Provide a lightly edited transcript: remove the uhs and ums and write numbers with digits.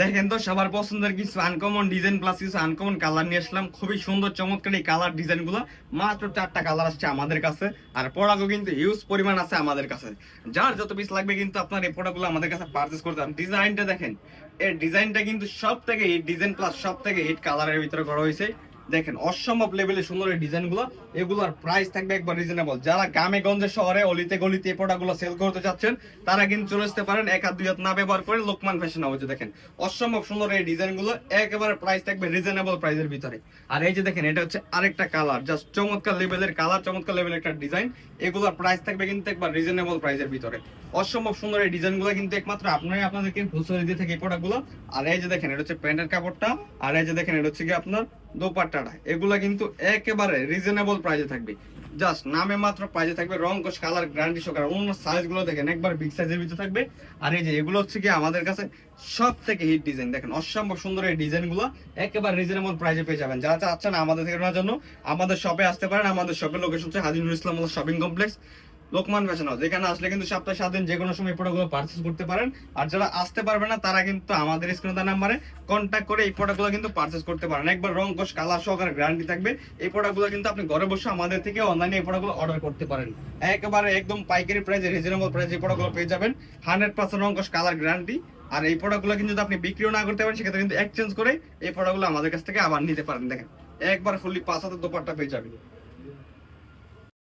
দেখেন তো সবার পছন্দের কিছু আনকমন ডিজাইন প্লাস কিছু আনকমন কালার নিয়ে আসলাম। খুবই সুন্দর চমৎকার এই কালার ডিজাইন গুলো, মাত্র 4টা কালার আসছে আমাদের কাছে। আর প্রোডাক্টও কিন্তু হিউজ পরিমাণ আছে আমাদের কাছে। যার যত পিস লাগবে কিন্তু আপনার এই প্রোডাক্ট গুলো আমাদের কাছে পারচেস করতে পারেন। ডিজাইনটা দেখেন, এই ডিজাইনটা কিন্তু সব থেকে হিট ডিজাইন প্লাস সব থেকে হিট কালারের ভিতরে করা হয়েছে। দেখেন অসম্ভব লেভেলের সুন্দর এই ডিজাইন গুলো। এগুলোর প্রাইস থাকবে একবার রিজনেবল। যারা গ্রামে গঞ্জে শহরে অলিতে গলিতে এই প্রোডাক্ট গুলো সেল করতে চাচ্ছেন তারা কিন্তু চলে আসতে পারেন এক হাত দুই হাত না ব্যবহার করে লোকমান ফ্যাশন হাউসে। দেখেন অসম্ভব সুন্দর এই ডিজাইন গুলো, একেবারে প্রাইস থাকবে রিজনেবল প্রাইসের ভিতরে। আর এই যে দেখেন এটা হচ্ছে আরেকটা কালার, জাস্ট চমৎকার লেভেলের কালার, চমৎকার লেভেলের একটা ডিজাইন। এগুলোর প্রাইস থাকবে কিন্তু একবার রিজনেবল প্রাইসের ভিতরে। অসম্ভব সুন্দর এই ডিজাইন গুলো কিন্তু একমাত্র আপনারাই আপনাদেরকে হোলসেল দিয়ে থাকে এই প্রোডাক্ট গুলো। আর এই যে দেখেন এটা হচ্ছে প্যান্টের কাপড়টা, আর এই যে দেখেন এটা হচ্ছে কি আপনার দোপাট্টাটা। এগুলা কিন্তু একেবারে রিজনেবল প্রাইসে থাকবে, জাস্ট নামে মাত্র প্রাইসে থাকবে। রং কোশ কালার গ্যারান্টি সহকারে। অন্য সাইজ গুলো দেখেন একবার বিগ সাইজের ভিতরে থাকবে। আর এই যে এগুলো হচ্ছে কি আমাদের কাছে সব থেকে হিট ডিজাইন। দেখেন অসম্ভব সুন্দর এই ডিজাইন গুলো একেবারে রিজনেবল প্রাইসে পেয়ে যাবেন। যারা চাচ্ছেন আমাদের থেকে নেওয়ার জন্য আমাদের শপে আসতে পারেন। আমাদের শপের লোকেশন হচ্ছে Haji Nurul Islam shopping complex, Lokman fashion house. এখানে আসলে কিন্তু সপ্তাহে 7 দিন যে কোনো সময় প্রোডাক্টগুলো পারচেজ করতে পারেন। আর যারা আসতে পারবে না তারা কিন্তু আমাদের স্ক্রিনে দেওয়া নাম্বারে কন্ট্যাক্ট করে এই প্রোডাক্টগুলো কিন্তু পারচেজ করতে পারেন। একবার রং কোশ কালার সহকারে গ্যারান্টি থাকবে। এই প্রোডাক্টগুলো কিন্তু আপনি ঘরে বসে আমাদের থেকে অনলাইনে এই প্রোডাক্টগুলো অর্ডার করতে পারেন। একেবারে একদম পাইকারি প্রাইসে রিজনেবল প্রাইসে এই প্রোডাক্টগুলো পেয়ে যাবেন। 100% রং কোশ কালার গ্যারান্টি। আর এই প্রোডাক্টগুলো কিন্তু যদি আপনি বিক্রিও না করতে পারেন সেক্ষেত্রে কিন্তু এক্সচেঞ্জ করে এই প্রোডাক্টগুলো আমাদের কাছ থেকে আবার নিতে পারেন। দেখেন একবার ফুললি 5 হাতের দোপাট্টা পেয়ে যাবেন।